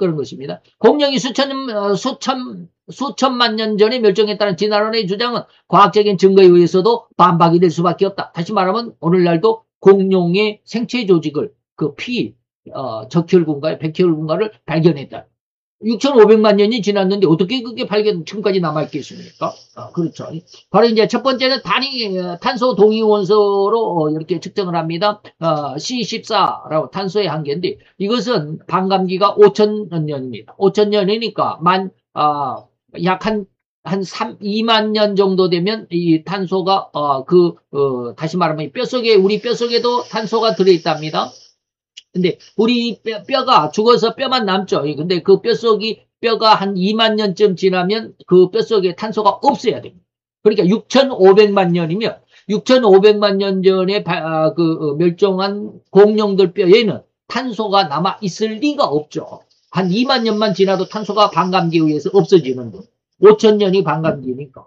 그런 것입니다. 공룡이 수천만 년 전에 멸종했다는 진화론의 주장은 과학적인 증거에 의해서도 반박이 될 수밖에 없다. 다시 말하면 오늘날도 공룡의 생체 조직을 적혈군가의 백혈군가를 발견했다. 6,500만 년이 지났는데 어떻게 그게 지금까지 남아있겠습니까? 그렇죠. 바로 이제 첫 번째는 탄소 동위 원소로 이렇게 측정을 합니다. C14라고 탄소의 한계인데 이것은 반감기가 5,000년입니다. 5,000년이니까 약 2만 년 정도 되면 이 탄소가 다시 말하면 우리 뼈속에도 탄소가 들어있답니다. 근데 우리 뼈가 죽어서 뼈만 남죠. 근데 그 뼈가 한 2만 년쯤 지나면 그 뼈속에 탄소가 없어야 됩니다. 그러니까 6,500만 년이면 6,500만 년 전에 멸종한 공룡들 뼈에는 탄소가 남아 있을 리가 없죠. 한 2만 년만 지나도 탄소가 반감기에 의해서 없어지는 거. 5,000년이 반감기니까.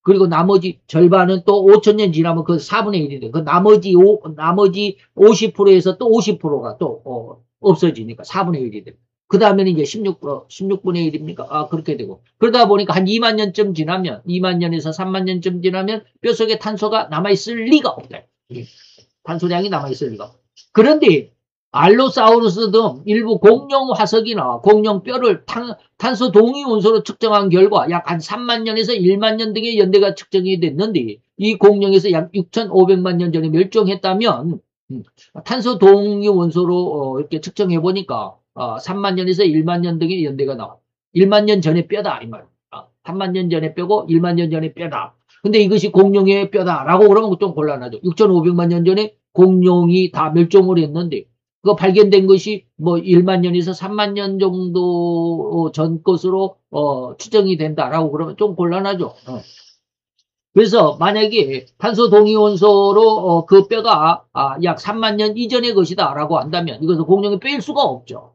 그리고 나머지 절반은 또 5,000년 지나면 그 4분의 1이 돼. 그 나머지 50%에서 또 50%가 또 없어지니까 4분의 1이 돼. 그 다음에는 이제 16분의 1입니까? 그렇게 되고. 그러다 보니까 한 2만 년쯤 지나면, 2만 년에서 3만 년쯤 지나면 뼈속에 탄소가 남아있을 리가 없다. 탄소량이 남아있을 리가 없다. 그런데 알로사우루스 등 일부 공룡 화석이나 공룡 뼈를 탄소 동위 원소로 측정한 결과 약 한 3만 년에서 1만 년 등의 연대가 측정이 됐는데 이 공룡에서 약 6,500만 년 전에 멸종했다면 탄소 동위 원소로 이렇게 측정해 보니까 3만 년에서 1만 년 등의 연대가 나와. 1만 년 전에 뼈다 이 말이야. 3만 년 전에 뼈고 1만 년 전에 뼈다. 근데 이것이 공룡의 뼈다라고 그러면 좀 곤란하죠. 6,500만 년 전에 공룡이 다 멸종을 했는데 그거 발견된 것이 뭐 1만 년에서 3만 년 정도 전 것으로 추정이 된다라고 그러면 좀 곤란하죠. 그래서 만약에 탄소 동위 원소로 그 뼈가 약 3만 년 이전의 것이다라고 한다면 이것은 공룡이 뼈일 수가 없죠.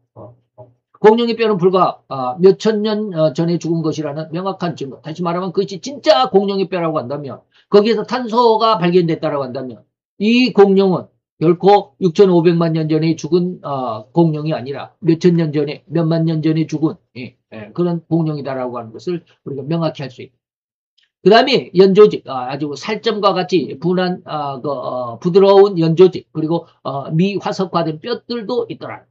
공룡의 뼈는 불과 몇천 년 전에 죽은 것이라는 명확한 증거. 다시 말하면 그것이 진짜 공룡의 뼈라고 한다면 거기에서 탄소가 발견됐다라고 한다면 이 공룡은 결코 6,500만 년 전에 죽은 공룡이 아니라 몇천 년 전에 몇만 년 전에 죽은 그런 공룡이다라고 하는 것을 우리가 명확히 할 수 있다. 그 다음에 연조직 아주 살점과 같이 분한 부드러운 연조직 그리고 미화석화된 뼈들도 있더라.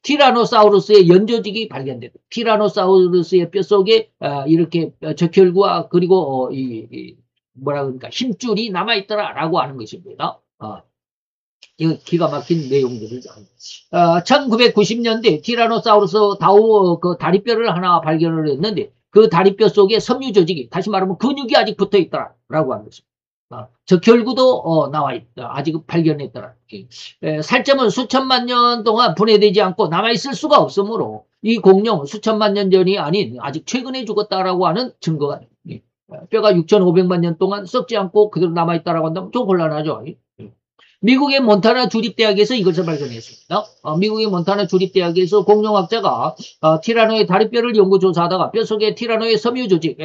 티라노사우루스의 연조직이 발견됐다. 티라노사우루스의 뼈 속에 이렇게 적혈구와 그리고 뭐라 그러니까 힘줄이 남아있더라라고 하는 것입니다. 이거 기가 막힌 내용들이죠. 1990년대 티라노사우루스 다우 그 다리뼈를 하나 발견을 했는데 그 다리뼈 속에 섬유 조직이 다시 말하면 근육이 아직 붙어 있더라라고 하는 것입니다. 적혈구도 나와 있다. 아직 발견했더라. 살점은 수천만 년 동안 분해되지 않고 남아 있을 수가 없으므로 이 공룡은 수천만 년 전이 아닌 아직 최근에 죽었다라고 하는 증거가 뼈가 6,500만 년 동안 썩지 않고 그대로 남아 있다라고 한다면 좀 곤란하죠. 미국의 몬타나 주립대학에서 이것을 발견했습니다. 미국의 몬타나 주립대학에서 공룡학자가 티라노의 다리뼈를 연구조사하다가 뼈 속에 티라노의 섬유 조직,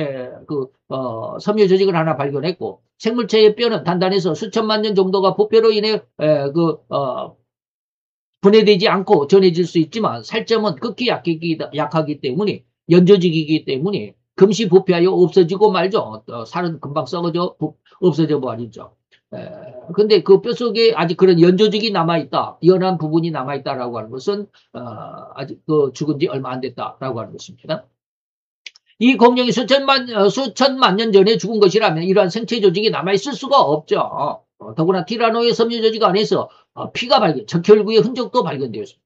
섬유 조직을 하나 발견했고 생물체의 뼈는 단단해서 수천만 년 정도가 부패로 인해 분해되지 않고 전해질 수 있지만 살점은 극히 약하기 때문에 연조직이기 때문에 금시 부패하여 없어지고 말죠. 살은 금방 썩어져 없어져 버리죠. 근데 그 뼛속에 아직 그런 연조직이 남아있다, 연한 부분이 남아있다라고 하는 것은 아직 그 죽은 지 얼마 안 됐다라고 하는 것입니다. 이 공룡이 수천만 년 전에 죽은 것이라면 이러한 생체 조직이 남아있을 수가 없죠. 더구나 티라노의 섬유 조직 안에서 피가 적혈구의 흔적도 발견되었습니다.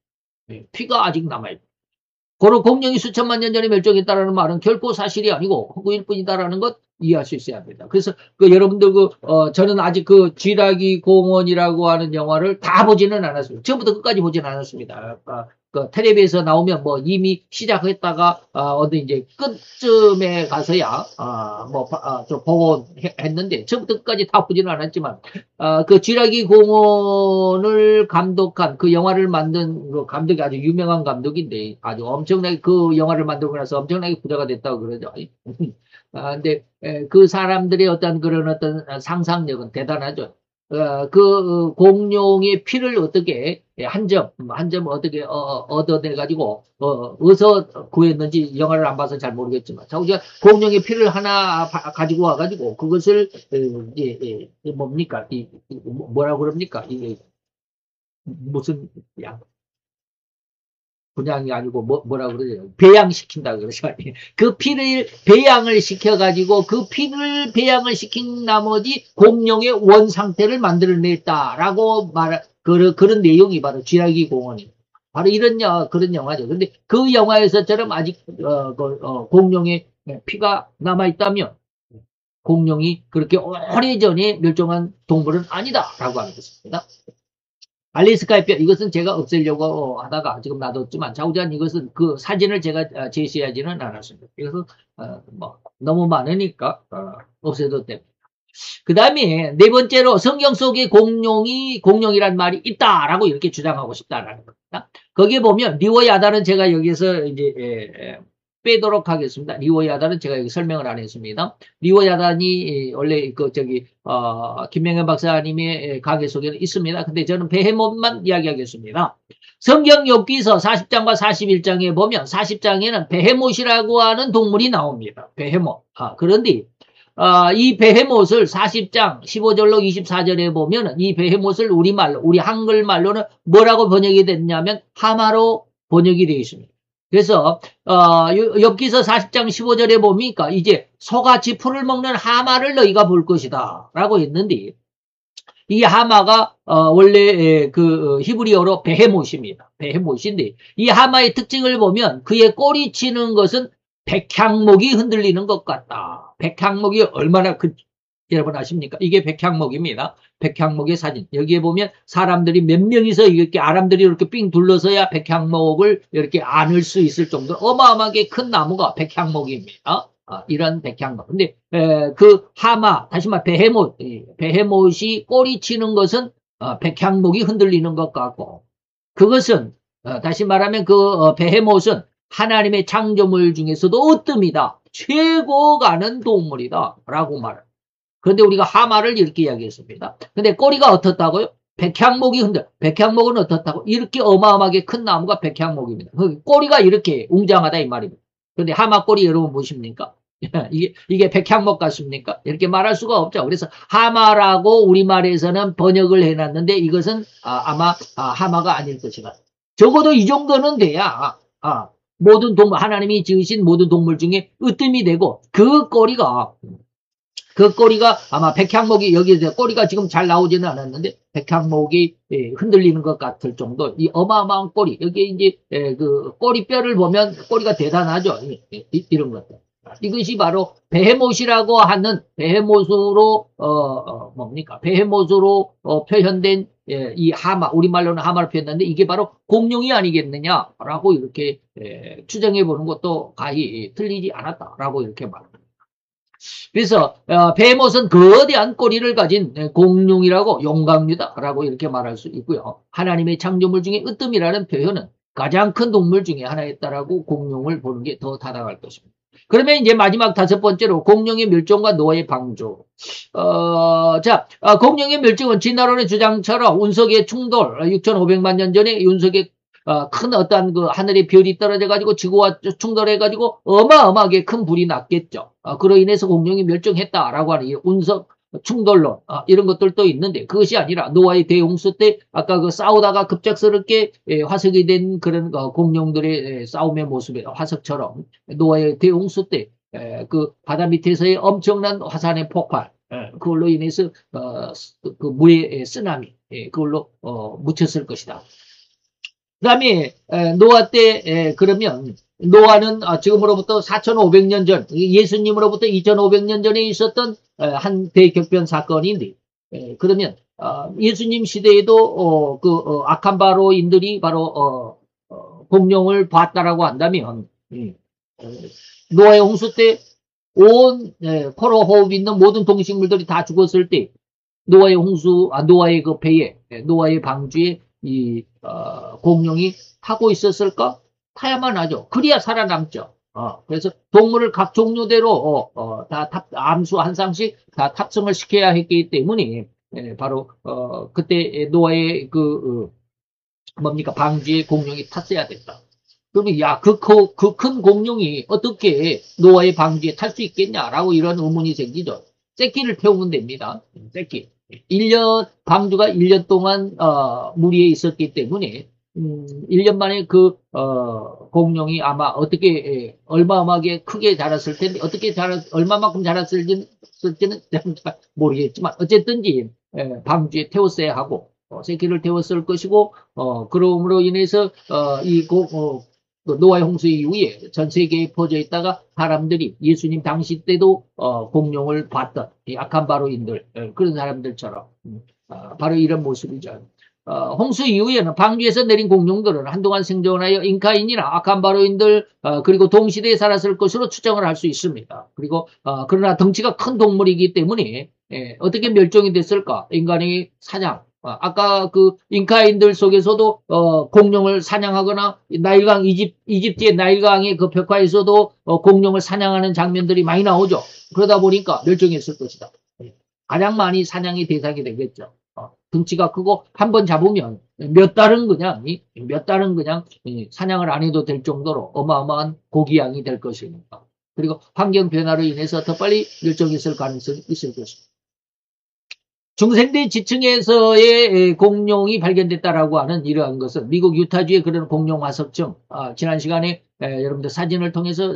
피가 아직 남아있다. 고로 공룡이 수천만 년 전에 멸종했다라는 말은 결코 사실이 아니고 허구일 뿐이다라는 것 이해할 수 있어야 합니다. 그래서 여러분들 저는 아직 그 쥐라기 공원이라고 하는 영화를 다 보지는 않았습니다. 처음부터 끝까지 보지는 않았습니다. 그 텔레비에서 나오면 뭐 이미 시작했다가 어디 이제 끝쯤에 가서야 좀 보고 했는데 처음부터 끝까지 다 보지는 않았지만 그 쥐라기 공원을 감독한 그 영화를 만든 그 감독이 아주 유명한 감독인데 아주 엄청나게 그 영화를 만들고 나서 엄청나게 부자가 됐다고 그러죠. 근데 그 사람들의 어떤 그런 어떤 상상력은 대단하죠. 그 공룡의 피를 어떻게 한 점 어떻게 얻어내 가지고 어디서 구했는지 영화를 안 봐서 잘 모르겠지만 자기가 공룡의 피를 하나 가지고 와가지고 그것을 뭡니까 뭐라고 그럽니까 이게 무슨 양 분양이 아니고 뭐라 그러죠? 배양시킨다 그러죠. 그 피를 배양을 시켜가지고 그 피를 배양을 시킨 나머지 공룡의 원 상태를 만들어냈다라고 그런 내용이 바로 쥐라기 공원입니다. 바로 그런 영화죠. 근데 그 영화에서처럼 아직 공룡의 피가 남아있다면 공룡이 그렇게 오래전에 멸종한 동물은 아니다라고 하는 것입니다. 알래스카의 뼈, 이것은 제가 없애려고 하다가 지금 놔뒀지만 자우지간 이것은 그 사진을 제가 제시하지는 않았습니다. 그래서 너무 많으니까 없애도 됩니다. 그 다음에 네 번째로 성경 속에 공룡이란 말이 있다라고 이렇게 주장하고 싶다라는 겁니다. 거기에 보면 리워야단은 제가 여기서 이제 빼도록 하겠습니다. 리워야단은 제가 여기 설명을 안 했습니다. 리워야단이 원래 김명현 박사님의 강의 속에는 있습니다. 근데 저는 베헤못만 이야기하겠습니다. 성경 욥기서 40장과 41장에 보면 40장에는 베헤못이라고 하는 동물이 나옵니다. 베헤못. 그런데 이 베헤못을 40장 15절로 24절에 보면 이 베헤못을 우리 한글말로는 뭐라고 번역이 됐냐면 하마로 번역이 되어 있습니다. 그래서 욥기서 40장 15절에 보니까 이제 소같이 풀을 먹는 하마를 너희가 볼 것이다 라고 했는데 이 하마가 원래 그 히브리어로 베헤못입니다. 베헤못인데 이 하마의 특징을 보면 그의 꼬리 치는 것은 백향목이 흔들리는 것 같다. 백향목이 얼마나 여러분 아십니까? 이게 백향목입니다. 백향목의 사진. 여기에 보면 사람들이 몇 명이서 이렇게 아람들이 이렇게 삥 둘러서야 백향목을 이렇게 안을 수 있을 정도로 어마어마하게 큰 나무가 백향목입니다. 이런 백향목. 근데 그 하마, 다시 말해 베헤못이 꼬리 치는 것은 백향목이 흔들리는 것 같고 그것은 다시 말하면 그 베헤못은 하나님의 창조물 중에서도 으뜸이다. 최고 가는 동물이다. 라고 말합니다. 그런데 우리가 하마를 이렇게 이야기했습니다. 근데 꼬리가 어떻다고요? 백향목은 어떻다고? 이렇게 어마어마하게 큰 나무가 백향목입니다. 꼬리가 이렇게 웅장하다 이 말입니다. 그런데 하마 꼬리 여러분 보십니까? 이게 백향목 같습니까? 이렇게 말할 수가 없죠. 그래서 하마라고 우리말에서는 번역을 해놨는데 이것은 아마 하마가 아닐 것이다. 적어도 이 정도는 돼야 모든 동물, 하나님이 지으신 모든 동물 중에 으뜸이 되고 그 꼬리가 아마 백향목이 여기에 꼬리가 지금 잘 나오지는 않았는데 백향목이 흔들리는 것 같을 정도 이 어마어마한 꼬리 여기에 이제 그 꼬리뼈를 보면 꼬리가 대단하죠. 이런 것들. 이것이 바로 베헤못이라고 하는 베헤못으로 베헤못으로 표현된 이 하마, 우리말로는 하마를 표현했는데 이게 바로 공룡이 아니겠느냐라고 이렇게 추정해 보는 것도 가히 틀리지 않았다라고 이렇게 말합니다. 그래서 베헤못은 거대한 꼬리를 가진 공룡이라고 용광류다라고 이렇게 말할 수 있고요. 하나님의 창조물 중에 으뜸이라는 표현은 가장 큰 동물 중에 하나였다라고 공룡을 보는 게 더 타당할 것입니다. 그러면 이제 마지막 다섯 번째로 공룡의 멸종과 노아의 방주. 공룡의 멸종은 진화론의 주장처럼 운석의 충돌, 6,500만 년 전에 큰 어떠한 그 하늘의 별이 떨어져가지고 지구와 충돌해가지고 어마어마하게 큰 불이 났겠죠. 그로 인해서 공룡이 멸종했다라고 하는 이 운석 충돌론 이런 것들도 있는데 그것이 아니라 노아의 대홍수 때 아까 그 싸우다가 급작스럽게 화석이 된 그런 공룡들의 싸움의 모습에 화석처럼 노아의 대홍수 때 그 바다 밑에서의 엄청난 화산의 폭발 그걸로 인해서 그 무의 쓰나미 그걸로 묻혔을 것이다. 그 다음에 노아 때 그러면 노아는 지금으로부터 4,500년 전 예수님으로부터 2,500년 전에 있었던 한 대격변 사건인데 그러면 예수님 시대에도 악한 바로인들이 바로 공룡을 봤다라고 한다면 노아의 홍수 때 온 코로 호흡 있는 모든 동식물들이 다 죽었을 때 노아의 홍수 노아의 그 배에 노아의 방주에 이 공룡이 타고 있었을까? 타야만 하죠. 그래야 살아남죠. 그래서 동물을 각 종류대로 다 암수 한 쌍씩 다 탑승을 시켜야 했기 때문에 바로 그때 노아의 그 뭡니까 방주에 공룡이 탔어야 됐다. 그러면 야 그 큰 공룡이 어떻게 노아의 방주에 탈 수 있겠냐라고 이런 의문이 생기죠. 새끼를 태우면 됩니다. 새끼. 1년 방주가 1년 동안 물 위에 있었기 때문에 1년 만에 그 공룡이 아마 어떻게 얼마만하게 크게 자랐을 텐데 어떻게 얼마만큼 자랐을지는 모르겠지만 어쨌든지 방주에 태웠어야 하고 새끼를 태웠을 것이고 그러므로 인해서 노아의 홍수 이후에 전 세계에 퍼져 있다가 사람들이 예수님 당시 때도 공룡을 봤던 악한 바로인들 그런 사람들처럼 바로 이런 모습이죠. 홍수 이후에는 방주에서 내린 공룡들은 한동안 생존하여 잉카인이나 악한 바로인들 그리고 동시대에 살았을 것으로 추정을 할 수 있습니다. 그리고 그러나 덩치가 큰 동물이기 때문에 어떻게 멸종이 됐을까? 인간의 사냥 아까 그 잉카인들 속에서도 공룡을 사냥하거나 나일강 이집트의 나일강의 그 벽화에서도 공룡을 사냥하는 장면들이 많이 나오죠. 그러다 보니까 멸종했을 것이다. 가장 많이 사냥의 대상이 되겠죠. 덩치가 크고 한 번 잡으면 몇 달은 그냥 사냥을 안 해도 될 정도로 어마어마한 고기양이 될 것입니다. 그리고 환경 변화로 인해서 더 빨리 멸종했을 가능성이 있을 것입니다. 중생대 지층에서의 공룡이 발견됐다라고 하는 이러한 것은 미국 유타주의 그런 공룡 화석층 지난 시간에 여러분들 사진을 통해서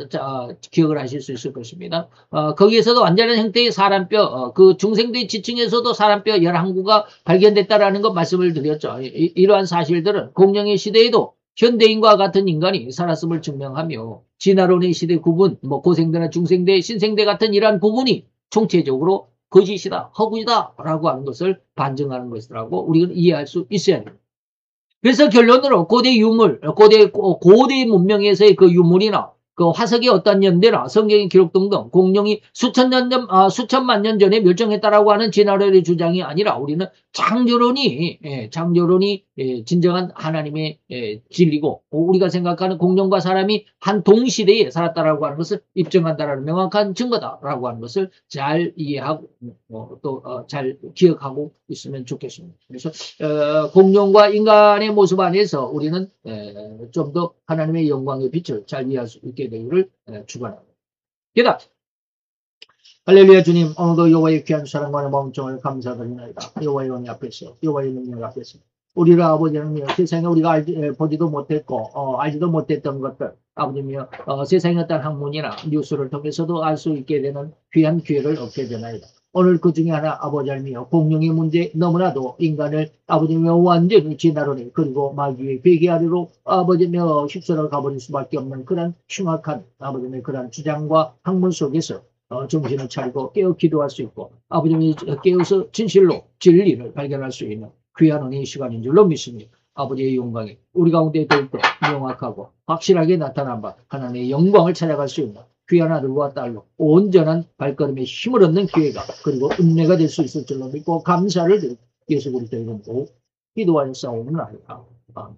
기억을 하실 수 있을 것입니다. 거기에서도 완전한 형태의 사람뼈 그 중생대 지층에서도 사람뼈 11구가 발견됐다라는 것 말씀을 드렸죠. 이러한 사실들은 공룡의 시대에도 현대인과 같은 인간이 살았음을 증명하며 진화론의 시대 구분 고생대나 중생대 신생대 같은 이러한 구분이 총체적으로 거짓이다, 허구이다 라고 하는 것을 반증하는 것이라고 우리는 이해할 수 있어야 됩니다. 그래서 결론으로 고대 유물, 고대 문명에서의 그 유물이나 그 화석의 어떤 연대나 성경의 기록 등등 공룡이 수천만 년 전에 멸종했다라고 하는 진화론의 주장이 아니라 우리는 창조론이 진정한 하나님의 진리고 우리가 생각하는 공룡과 사람이 한 동시대에 살았다라고 하는 것을 입증한다라는 명확한 증거다라고 하는 것을 잘 이해하고 또 잘 기억하고 있으면 좋겠습니다. 그래서 공룡과 인간의 모습 안에서 우리는 좀 더 하나님의 영광의 빛을 잘 이해할 수 있게 되기를 축원합니다. 게다가 할렐루야 주님 오늘도 여호와의 귀한 사랑과 마음정을 감사드리나이다. 여호와의 은혜 앞에서 여호와의 능력 앞에서 우리를 아버지는 세상에 우리가 보지도 못했고 알지도 못했던 것들 아버지며 세상의 어떤 학문이나 뉴스를 통해서도 알 수 있게 되는 귀한 기회를 얻게 되나이다. 오늘 그 중에 하나 아버지 하나님이여 공룡의 문제 너무나도 인간을 아버지며 완전히 진화론에 그리고 마귀의 괴계 아래로 아버지며 휩쓸어 가버릴 수밖에 없는 그런 흉악한 아버지의 그런 주장과 학문 속에서 정신을 차리고 깨어 기도할 수 있고 아버지의 깨어서 진실로 진리를 발견할 수 있는 귀한 은혜의 시간인 줄로 믿습니다. 아버지의 영광이 우리 가운데 더욱더 명확하고 확실하게 나타난 바 하나님의 영광을 찾아갈 수 있는 귀한 아들과 딸로 온전한 발걸음에 힘을 얻는 기회가 그리고 은혜가 될 수 있을 줄로 믿고 감사를 드리고 예수 그리스도의 이름으로 기도하여 싸우는 아이다. 아멘.